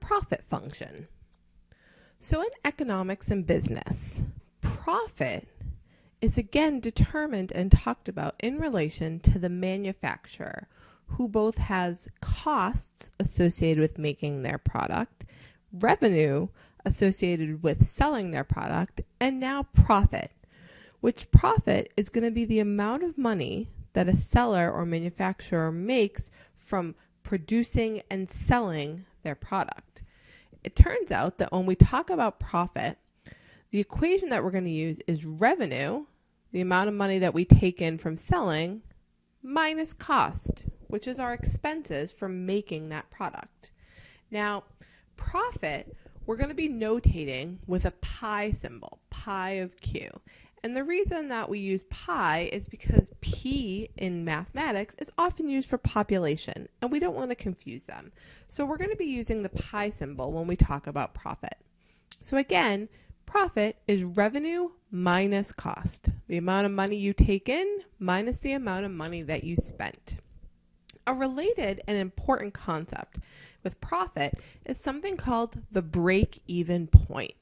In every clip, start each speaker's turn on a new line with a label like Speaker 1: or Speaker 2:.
Speaker 1: profit function. So in economics and business, profit is again determined and talked about in relation to the manufacturer, who both has costs associated with making their product, revenue associated with selling their product, and now profit, which profit is going to be the amount of money that a seller or manufacturer makes from producing and selling their product. It turns out that when we talk about profit, the equation that we're going to use is revenue, the amount of money that we take in from selling, minus cost, which is our expenses for making that product. Now, profit, we're going to be notating with a pi symbol, pi of Q. And the reason that we use pi is because P in mathematics is often used for population, and we don't want to confuse them. So we're going to be using the pi symbol when we talk about profit. So again, profit is revenue minus cost, the amount of money you take in minus the amount of money that you spent. A related and important concept with profit is something called the break-even point.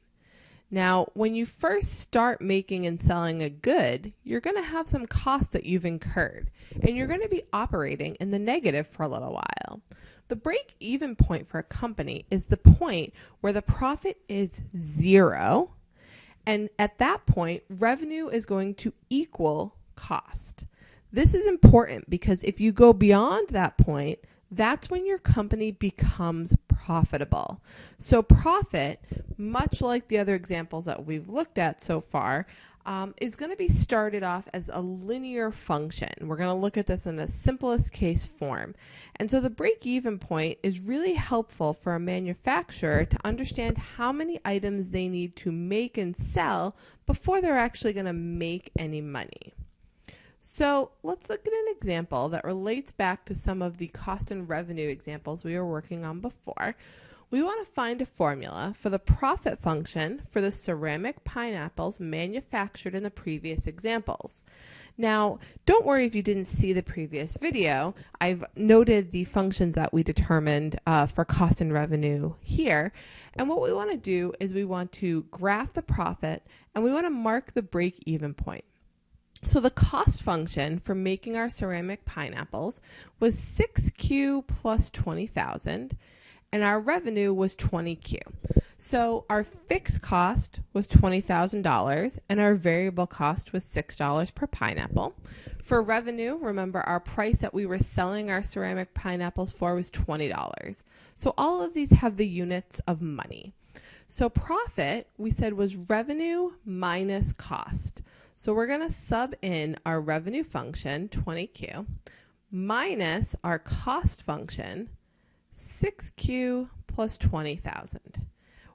Speaker 1: Now, when you first start making and selling a good, you're going to have some costs that you've incurred, and you're going to be operating in the negative for a little while. The break-even point for a company is the point where the profit is zero, and at that point, revenue is going to equal cost. This is important because if you go beyond that point, that's when your company becomes profitable. So profit, much like the other examples that we've looked at so far, is going to be started off as a linear function. We're going to look at this in the simplest case form. And so the break-even point is really helpful for a manufacturer to understand how many items they need to make and sell before they're actually going to make any money. So let's look at an example that relates back to some of the cost and revenue examples we were working on before. We want to find a formula for the profit function for the ceramic pineapples manufactured in the previous examples. Now, don't worry if you didn't see the previous video. I've noted the functions that we determined for cost and revenue here. And what we want to do is we want to graph the profit and we want to mark the break-even point. So the cost function for making our ceramic pineapples was 6Q plus 20,000, and our revenue was 20Q. So our fixed cost was $20,000, and our variable cost was $6 per pineapple. For revenue, remember our price that we were selling our ceramic pineapples for was $20. So all of these have the units of money. So profit, we said, was revenue minus cost. So we're going to sub in our revenue function, 20Q, minus our cost function, 6Q plus 20,000.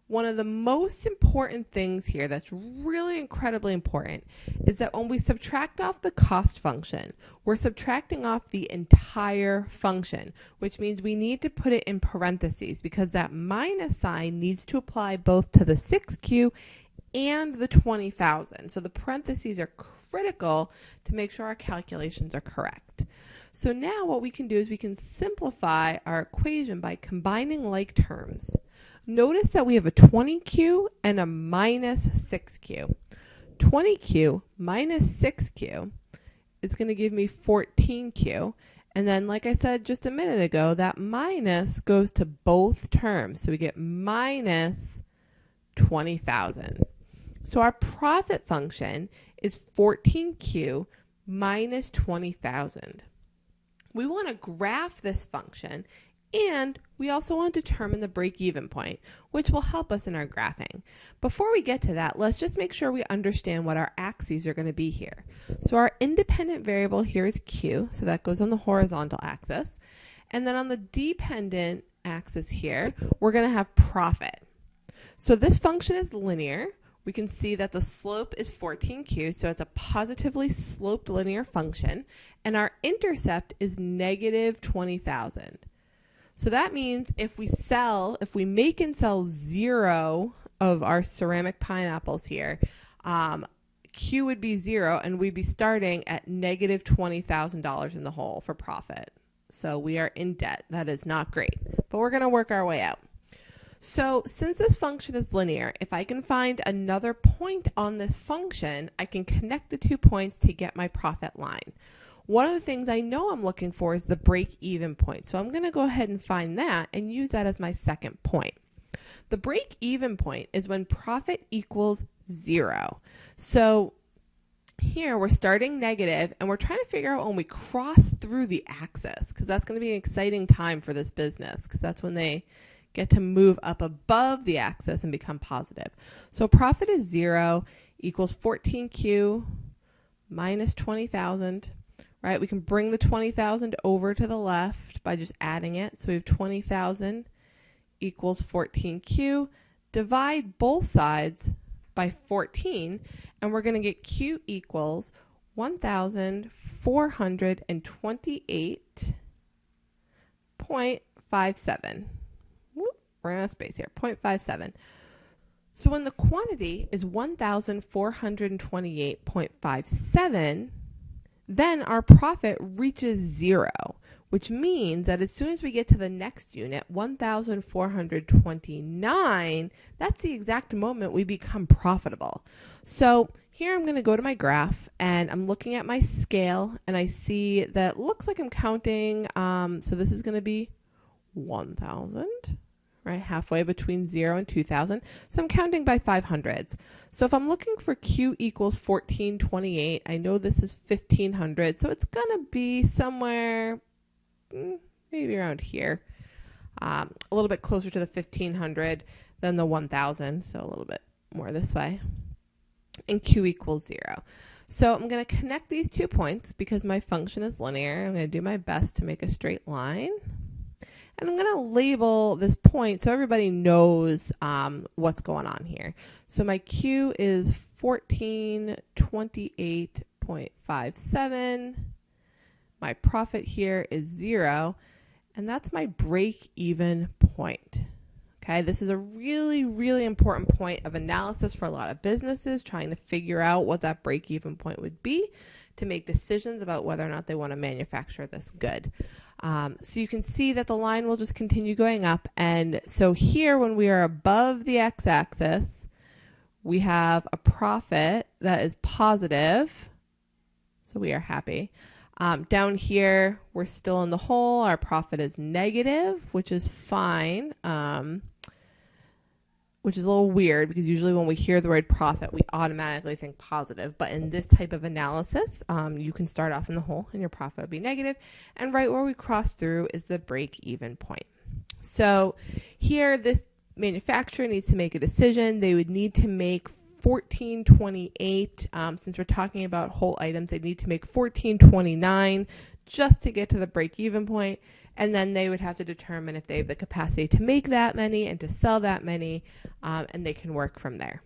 Speaker 1: One of the most important things here that's really incredibly important is that when we subtract off the cost function, we're subtracting off the entire function, which means we need to put it in parentheses because that minus sign needs to apply both to the 6Q and the 20,000. So the parentheses are critical to make sure our calculations are correct. So now what we can do is we can simplify our equation by combining like terms. Notice that we have a 20Q and a minus 6Q. 20Q minus 6Q is going to give me 14Q. And then, like I said just a minute ago, that minus goes to both terms. So we get minus 20,000. So our profit function is 14Q minus 20,000. We want to graph this function, and we also want to determine the break-even point, which will help us in our graphing. Before we get to that, let's just make sure we understand what our axes are going to be here. So our independent variable here is Q, so that goes on the horizontal axis. And then on the dependent axis here, we're going to have profit. So this function is linear. We can see that the slope is 14Q, so it's a positively sloped linear function, and our intercept is negative 20,000. So that means if we make and sell 0 of our ceramic pineapples here, Q would be 0, and we'd be starting at negative $20,000 in the hole for profit. So we are in debt. That is not great, but we're going to work our way out. So since this function is linear, if I can find another point on this function, I can connect the 2 points to get my profit line. One of the things I know I'm looking for is the break-even point. So I'm going to go ahead and find that and use that as my second point. The break-even point is when profit equals 0. So here we're starting negative and we're trying to figure out when we cross through the axis, because that's going to be an exciting time for this business, because that's when they get to move up above the axis and become positive. So profit is 0 equals 14Q minus 20,000. Right, we can bring the 20,000 over to the left by just adding it. So we have 20,000 equals 14Q. Divide both sides by 14, and we're going to get Q equals 1,428.57. We're in a space here, 0.57. So when the quantity is 1,428.57, then our profit reaches 0, which means that as soon as we get to the next unit, 1,429, that's the exact moment we become profitable. So here I'm going to go to my graph and I'm looking at my scale and I see that looks like I'm counting, so this is going to be 1,000. Right, halfway between 0 and 2,000. So I'm counting by 500s. So if I'm looking for Q equals 1428, I know this is 1,500. So it's going to be somewhere maybe around here. A little bit closer to the 1,500 than the 1,000. So a little bit more this way. And Q equals 0. So I'm going to connect these 2 points because my function is linear. I'm going to do my best to make a straight line. And I'm going to label this point so everybody knows what's going on here. So my Q is 1428.57. My profit here is 0. And that's my break-even point. Okay, this is a really, really important point of analysis for a lot of businesses trying to figure out what that break-even point would be to make decisions about whether or not they want to manufacture this good. So you can see that the line will just continue going up. And so here, when we are above the x-axis, we have a profit that is positive. So we are happy. Down here, we're still in the hole. Our profit is negative, which is fine. Which is a little weird because usually when we hear the word profit, we automatically think positive. But in this type of analysis, you can start off in the hole and your profit will be negative. And right where we cross through is the break-even point. So here, this manufacturer needs to make a decision. They would need to make 1428. Since we're talking about whole items, they need to make 1429 just to get to the break-even point. And then they would have to determine if they have the capacity to make that many and to sell that many, and they can work from there.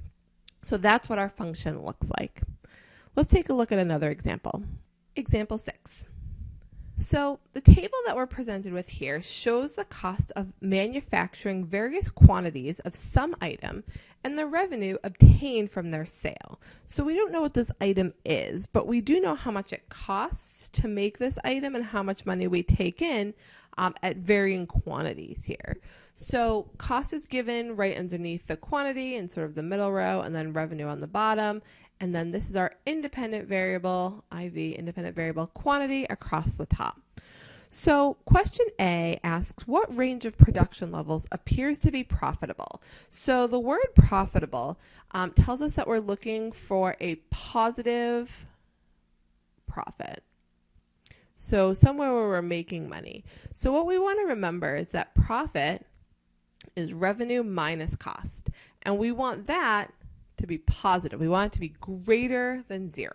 Speaker 1: So that's what our function looks like. Let's take a look at another example. Example 6. So the table that we're presented with here shows the cost of manufacturing various quantities of some item and the revenue obtained from their sale. So we don't know what this item is, but we do know how much it costs to make this item and how much money we take in at varying quantities here. So cost is given right underneath the quantity in sort of the middle row, and then revenue on the bottom. And then this is our independent variable, IV, independent variable quantity across the top. So question A asks, what range of production levels appears to be profitable? So the word profitable tells us that we're looking for a positive profit. So somewhere where we're making money. So what we want to remember is that profit is revenue minus cost. And we want that to be positive. We want it to be greater than 0.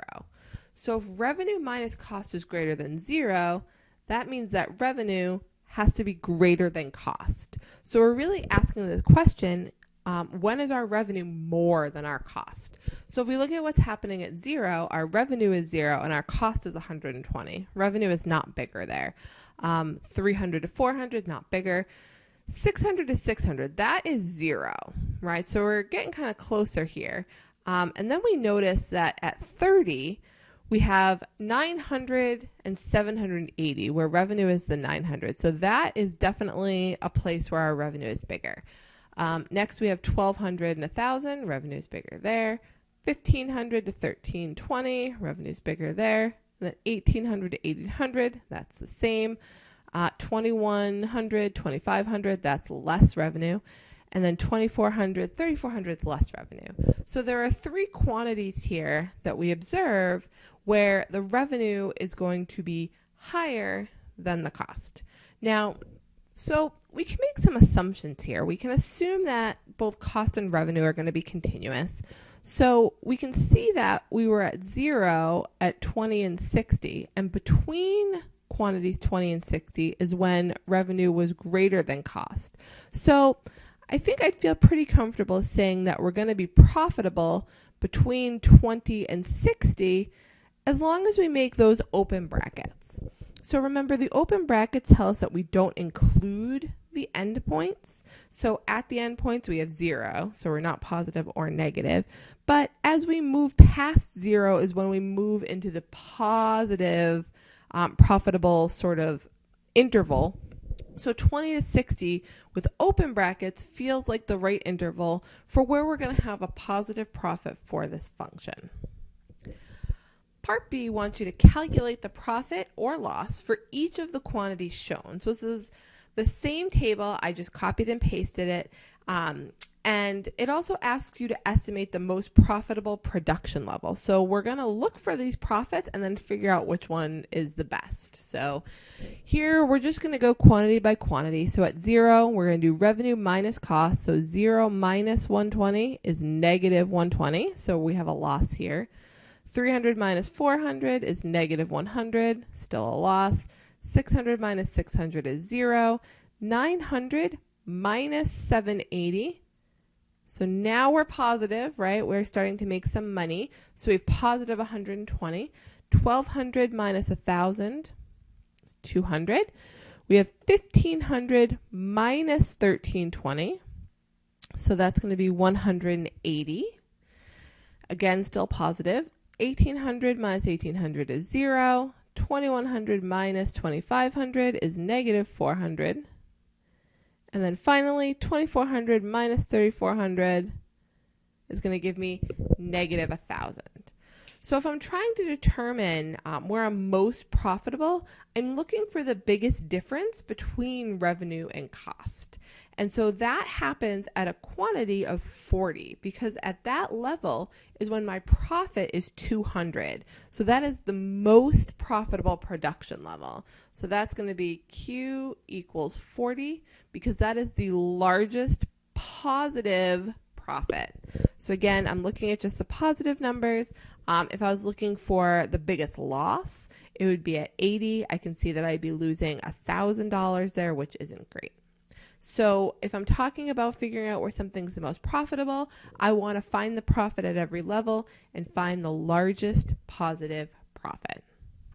Speaker 1: So if revenue minus cost is greater than 0, that means that revenue has to be greater than cost. So we're really asking the question, when is our revenue more than our cost? So if we look at what's happening at 0, our revenue is 0 and our cost is 120. Revenue is not bigger there. 300 to 400, not bigger. 600 to 600, that is 0, right? So we're getting kind of closer here. And then we notice that at 30, we have 900 and 780, where revenue is the 900. So that is definitely a place where our revenue is bigger. Next, we have 1,200 and 1,000. Revenue's bigger there. 1,500 to 1,320. Revenue's bigger there. And then 1,800 to 1,800. That's the same. 2,100, 2,500. That's less revenue. And then 2,400, 3,400 is less revenue. So there are three quantities here that we observe where the revenue is going to be higher than the cost. Now, so we can make some assumptions here. We can assume that both cost and revenue are going to be continuous. So we can see that we were at 0 at 20 and 60, and between quantities 20 and 60 is when revenue was greater than cost. So I think I'd feel pretty comfortable saying that we're going to be profitable between 20 and 60 as long as we make those open brackets. So remember, the open brackets tell us that we don't include the endpoints. So at the endpoints, we have 0, so we're not positive or negative. But as we move past 0 is when we move into the positive, profitable sort of interval. So 20 to 60 with open brackets feels like the right interval for where we're going to have a positive profit for this function. Part B wants you to calculate the profit or loss for each of the quantities shown. So this is the same table. I just copied and pasted it. And it also asks you to estimate the most profitable production level. So we're going to look for these profits and then figure out which one is the best. So here we're just going to go quantity by quantity. So at 0, we're going to do revenue minus cost. So 0 minus 120 is negative 120. So we have a loss here. 300 minus 400 is negative 100, still a loss. 600 minus 600 is 0. 900 minus 780. So now we're positive, right? We're starting to make some money. So we have positive 120. 1,200 minus 1,000 is 200. We have 1,500 minus 1,320. So that's going to be 180. Again, still positive. 1,800 minus 1,800 is 0. 2,100 minus 2,500 is negative 400. And then finally, 2,400 minus 3,400 is going to give me negative 1,000. So if I'm trying to determine where I'm most profitable, I'm looking for the biggest difference between revenue and cost. And so that happens at a quantity of 40, because at that level is when my profit is 200. So that is the most profitable production level. So that's going to be Q equals 40, because that is the largest positive profit. So again, I'm looking at just the positive numbers. If I was looking for the biggest loss, it would be at 80. I can see that I'd be losing $1,000 there, which isn't great. So if I'm talking about figuring out where something's the most profitable, I want to find the profit at every level and find the largest positive profit.